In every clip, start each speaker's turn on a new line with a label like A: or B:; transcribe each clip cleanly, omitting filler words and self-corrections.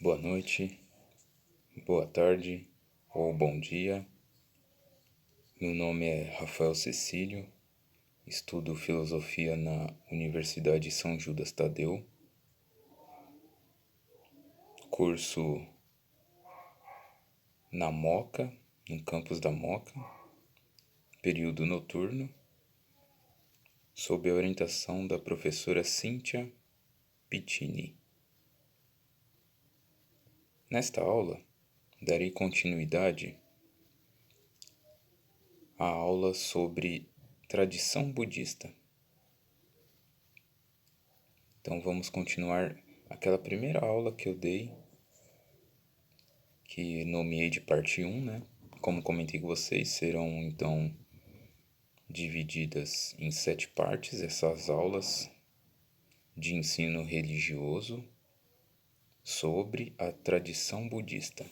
A: Boa noite, boa tarde ou bom dia. Meu nome é Rafael Cecílio, estudo filosofia na Universidade São Judas Tadeu, curso na Moca, no campus da Moca, período noturno, sob a orientação da professora Cíntia Pittini. Nesta aula, darei continuidade à aula sobre tradição budista. Então vamos continuar aquela primeira aula que eu dei, que nomeei de parte 1, né? Como comentei com vocês, serão então divididas em 7 partes essas aulas de ensino religioso sobre a tradição budista.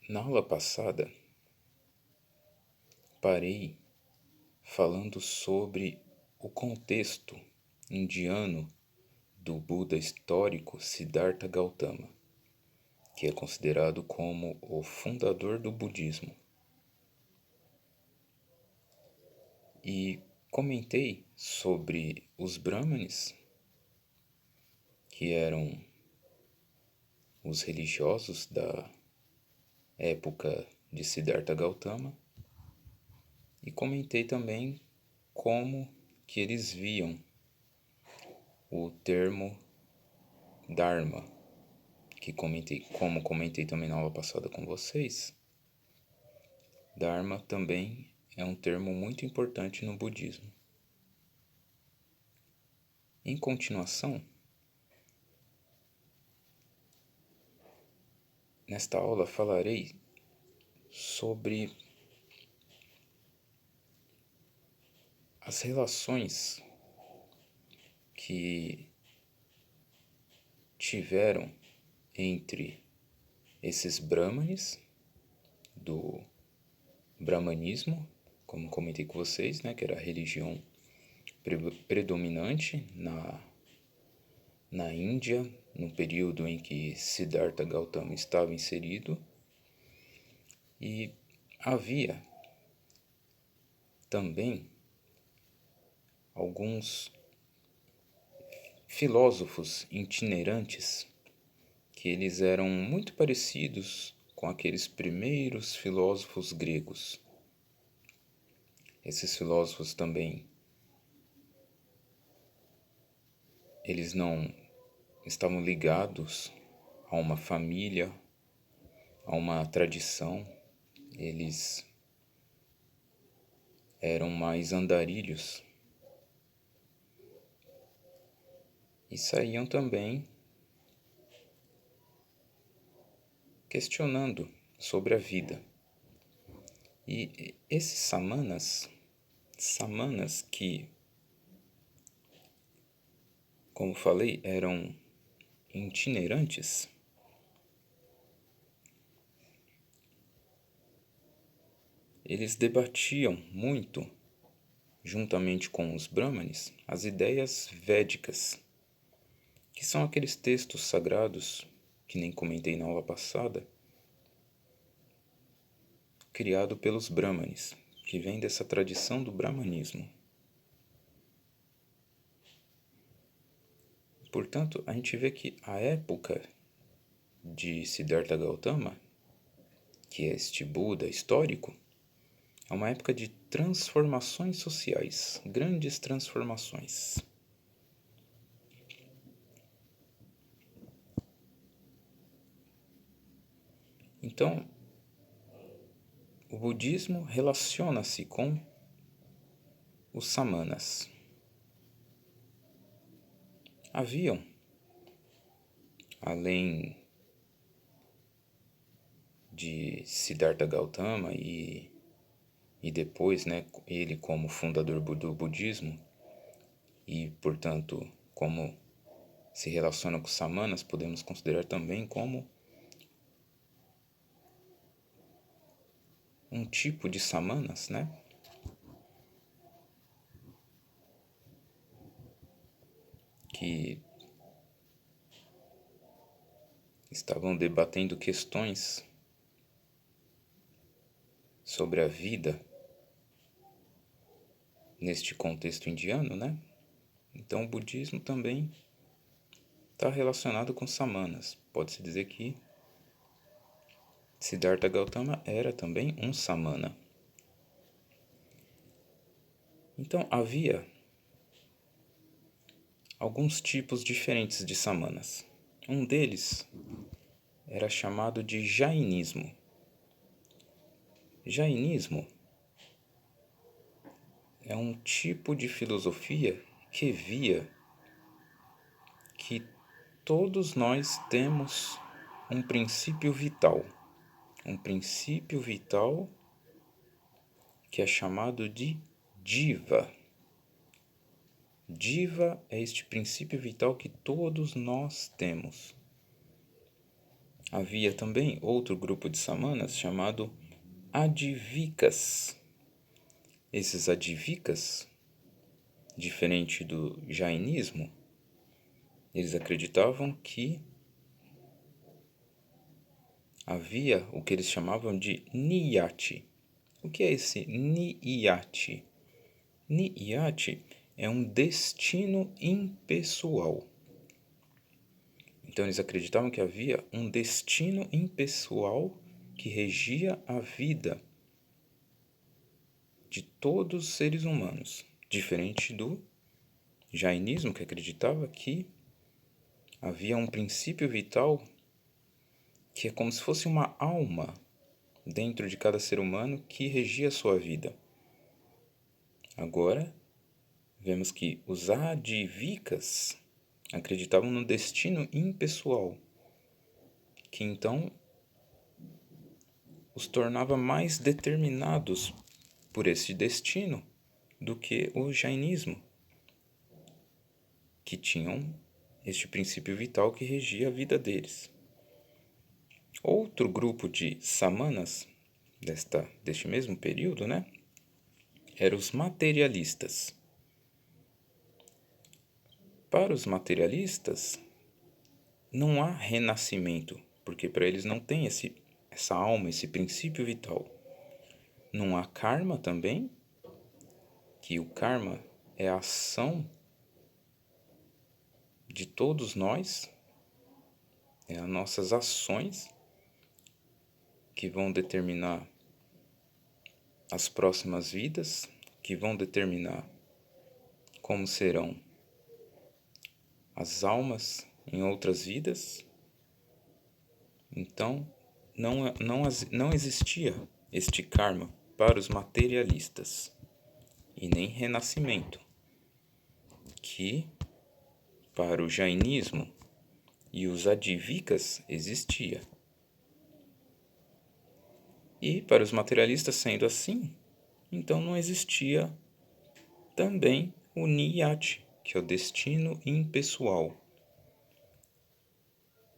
A: Na aula passada, parei falando sobre o contexto indiano do Buda histórico Siddhartha Gautama, que é considerado como o fundador do budismo. E comentei sobre os Brahmanes, que eram os religiosos da época de Siddhartha Gautama, e comentei também como que eles viam o termo Dharma, como comentei também na aula passada com vocês. Dharma também é um termo muito importante no budismo. Em continuação, nesta aula falarei sobre as relações que tiveram entre esses Brahmanes do Brahmanismo, como comentei com vocês, né, que era a religião predominante na Índia, no período em que Siddhartha Gautama estava inserido, e havia também alguns filósofos itinerantes que eles eram muito parecidos com aqueles primeiros filósofos gregos. Esses filósofos também, eles não estavam ligados a uma família, a uma tradição. Eles eram mais andarilhos e saíam também questionando sobre a vida. E esses samanas que, como falei, eram itinerantes, eles debatiam muito, juntamente com os Brahmanes, as ideias védicas, que são aqueles textos sagrados, que nem comentei na aula passada, criado pelos Brahmanes, que vem dessa tradição do brahmanismo. Portanto, a gente vê que a época de Siddhartha Gautama, que é este Buda histórico, é uma época de transformações sociais, grandes transformações. Então, o budismo relaciona-se com os samanas. Haviam, além de Siddhartha Gautama e depois, né, ele como fundador do budismo e, portanto, como se relaciona com os samanas, podemos considerar também como um tipo de samanas, né? que estavam debatendo questões sobre a vida neste contexto indiano, né? Então o budismo também está relacionado com samanas. Pode-se dizer que Siddhartha Gautama era também um samana. Então havia alguns tipos diferentes de samanas. Um deles era chamado de Jainismo. Jainismo é um tipo de filosofia que via que todos nós temos um princípio vital que é chamado de Jiva. Jiva é este princípio vital que todos nós temos. Havia também outro grupo de samanas chamado Adivikas. Esses Adivikas, diferente do Jainismo, eles acreditavam que havia o que eles chamavam de Niyati. O que é esse Niyati? Niyati é um destino impessoal. Então eles acreditavam que havia um destino impessoal que regia a vida de todos os seres humanos, diferente do Jainismo, que acreditava que havia um princípio vital que é como se fosse uma alma dentro de cada ser humano que regia a sua vida. Agora, vemos que os Adivikas acreditavam no destino impessoal, que então os tornava mais determinados por esse destino do que o Jainismo, que tinham este princípio vital que regia a vida deles. Outro grupo de samanas deste mesmo período, né, eram os materialistas. Para os materialistas, não há renascimento, porque para eles não tem essa alma, esse princípio vital. Não há karma também, que o karma é a ação de todos nós, é as nossas ações que vão determinar as próximas vidas, que vão determinar como serão as almas em outras vidas. Então, não existia este karma para os materialistas e nem renascimento, que para o Jainismo e os Adivikas existia. E para os materialistas, sendo assim, então não existia também o Niyati, que é o destino impessoal,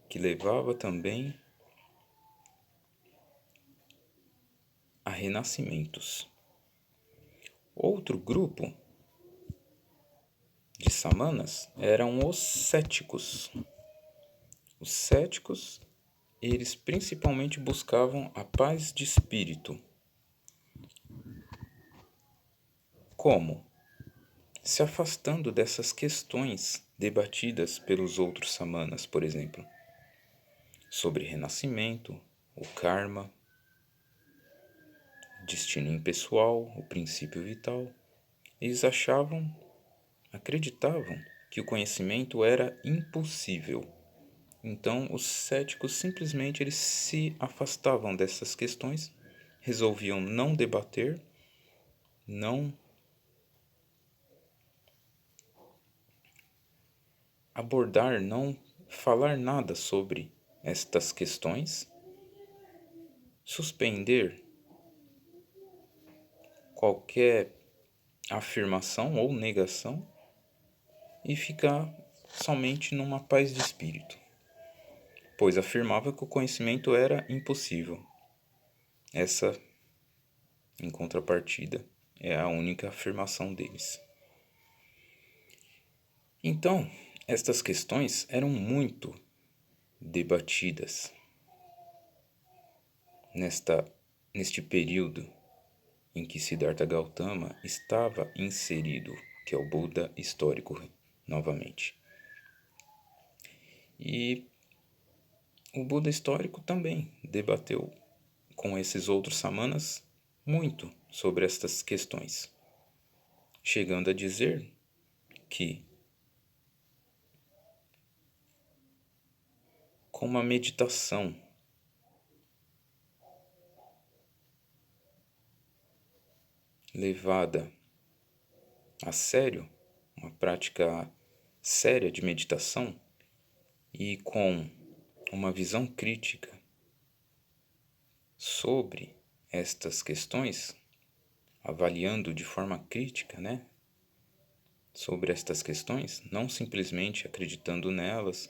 A: que levava também a renascimentos. Outro grupo de samanas eram os céticos. Os céticos, eles principalmente buscavam a paz de espírito. Como? Se afastando dessas questões debatidas pelos outros samanas, por exemplo, sobre renascimento, o karma, destino impessoal, o princípio vital. Eles acreditavam que o conhecimento era impossível. Então, os céticos simplesmente eles se afastavam dessas questões, resolviam não debater, não abordar, não falar nada sobre estas questões, suspender qualquer afirmação ou negação e ficar somente numa paz de espírito, pois afirmava que o conhecimento era impossível. Essa, em contrapartida, é a única afirmação deles. Então, Estas questões eram muito debatidas neste período em que Siddhartha Gautama estava inserido, que é o Buda histórico, novamente. E o Buda histórico também debateu com esses outros samanas muito sobre estas questões, chegando a dizer que com uma meditação levada a sério, uma prática séria de meditação e com uma visão crítica sobre estas questões, avaliando de forma crítica, sobre estas questões, não simplesmente acreditando nelas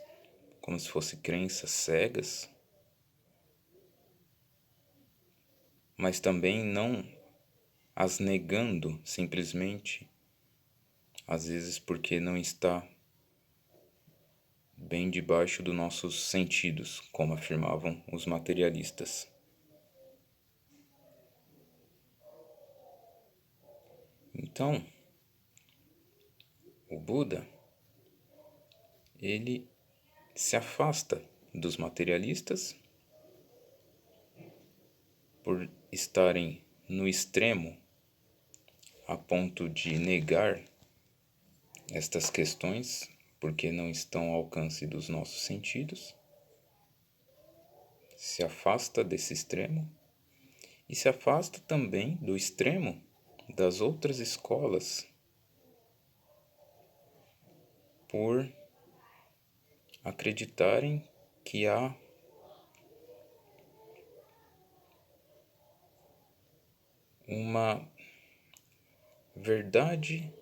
A: como se fossem crenças cegas, mas também não as negando simplesmente, às vezes porque não está bem debaixo dos nossos sentidos, como afirmavam os materialistas. Então, o Buda, ele se afasta dos materialistas por estarem no extremo a ponto de negar estas questões porque não estão ao alcance dos nossos sentidos, se afasta desse extremo e se afasta também do extremo das outras escolas por acreditarem que há uma verdade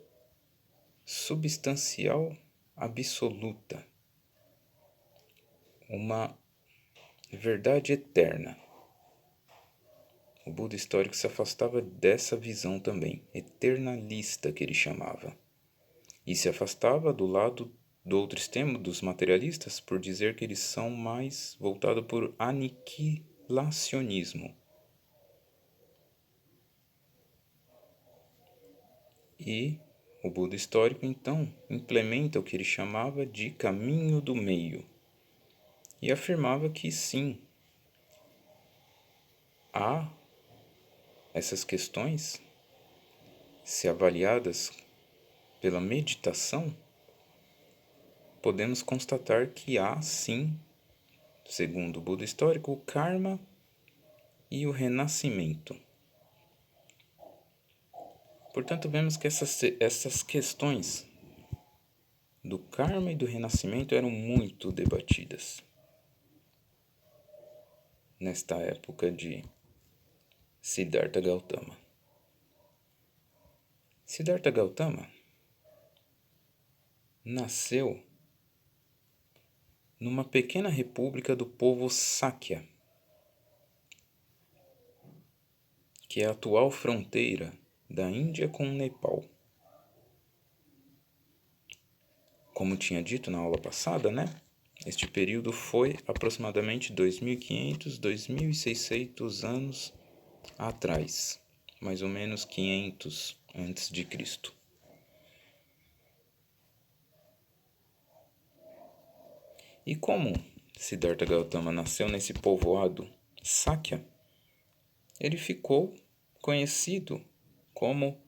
A: substancial absoluta, uma verdade eterna. O Buda histórico se afastava dessa visão também, eternalista que ele chamava, e se afastava do outro extremo dos materialistas por dizer que eles são mais voltados por aniquilacionismo. E o Buda histórico, então, implementa o que ele chamava de caminho do meio e afirmava que sim, há essas questões, se avaliadas pela meditação, podemos constatar que há sim, segundo o Buda histórico, o karma e o renascimento. Portanto, vemos que essas questões do karma e do renascimento eram muito debatidas nesta época de Siddhartha Gautama. Siddhartha Gautama nasceu numa pequena república do povo Sakya, que é a atual fronteira da Índia com o Nepal. Como tinha dito na aula passada, este período foi aproximadamente 2.500, 2.600 anos atrás, mais ou menos 500 antes de Cristo. E como Siddhartha Gautama nasceu nesse povoado Sakya, ele ficou conhecido como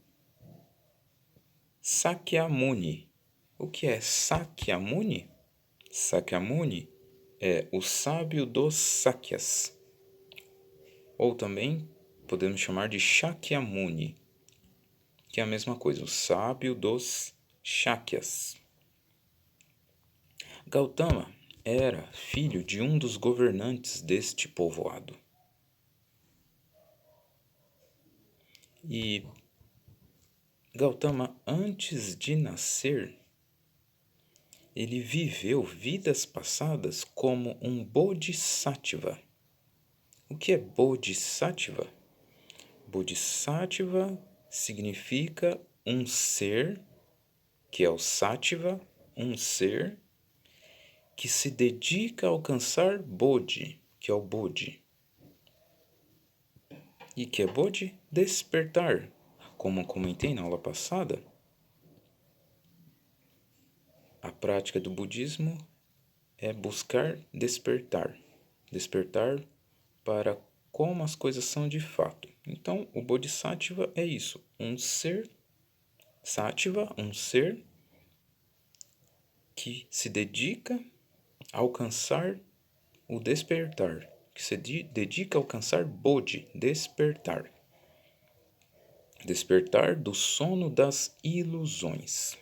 A: Sakyamuni. O que é Sakyamuni? Sakyamuni é o sábio dos Sakyas, ou também podemos chamar de Shakyamuni, que é a mesma coisa, o sábio dos Shakyas. Gautama era filho de um dos governantes deste povoado. E Gautama, antes de nascer, ele viveu vidas passadas como um Bodhisattva. O que é Bodhisattva? Bodhisattva significa um ser, que é o Sattva, um ser que se dedica a alcançar Bodhi, que é o Bodhi. E que é Bodhi? Despertar. Como comentei na aula passada, a prática do budismo é buscar despertar. Despertar para como as coisas são de fato. Então, o Bodhisattva é isso, um ser Sattva, um ser que se dedica a alcançar o despertar, que se dedica a alcançar Bodhi, despertar. Despertar do sono das ilusões.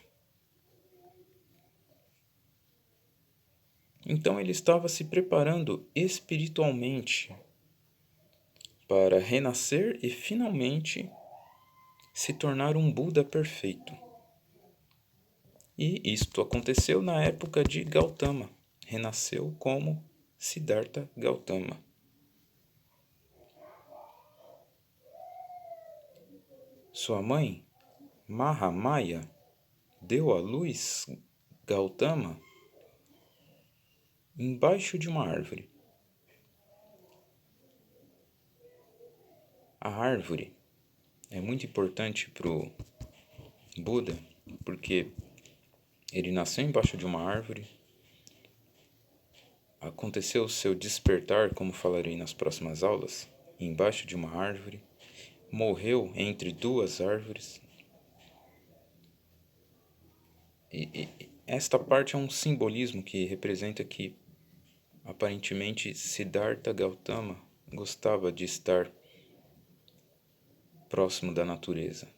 A: Então ele estava se preparando espiritualmente para renascer e finalmente se tornar um Buda perfeito. E isto aconteceu na época de Gautama. Renasceu como Siddhartha Gautama. Sua mãe, Mahamaya, deu à luz Gautama embaixo de uma árvore. A árvore é muito importante para o Buda, porque ele nasceu embaixo de uma árvore, aconteceu o seu despertar, como falarei nas próximas aulas, embaixo de uma árvore, morreu entre duas árvores. E esta parte é um simbolismo que representa que, aparentemente, Siddhartha Gautama gostava de estar próximo da natureza,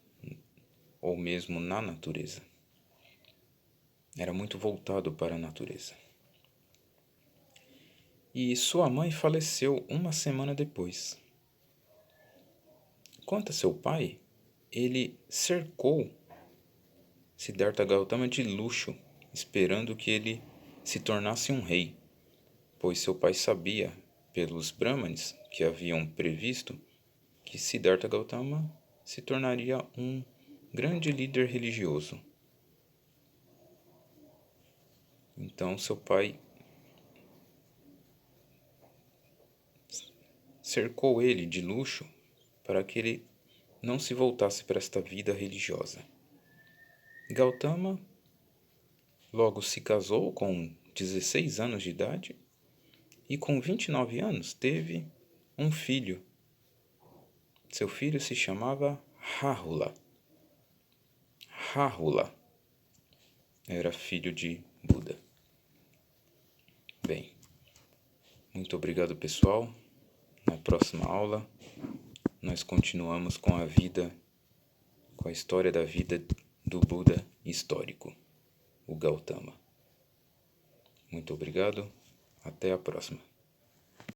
A: ou mesmo na natureza. Era muito voltado para a natureza. E sua mãe faleceu uma semana depois. Quanto a seu pai, ele cercou Siddhartha Gautama de luxo, esperando que ele se tornasse um rei, pois seu pai sabia, pelos Brahmanes que haviam previsto, que Siddhartha Gautama se tornaria um grande líder religioso. Então seu pai cercou ele de luxo para que ele não se voltasse para esta vida religiosa. Gautama logo se casou com 16 anos de idade e com 29 anos teve um filho. Seu filho se chamava Rahula. Rahula era filho de Buda. Bem, muito obrigado, pessoal. Na próxima aula nós continuamos com a história da vida do Buda histórico, o Gautama. Muito obrigado, até a próxima.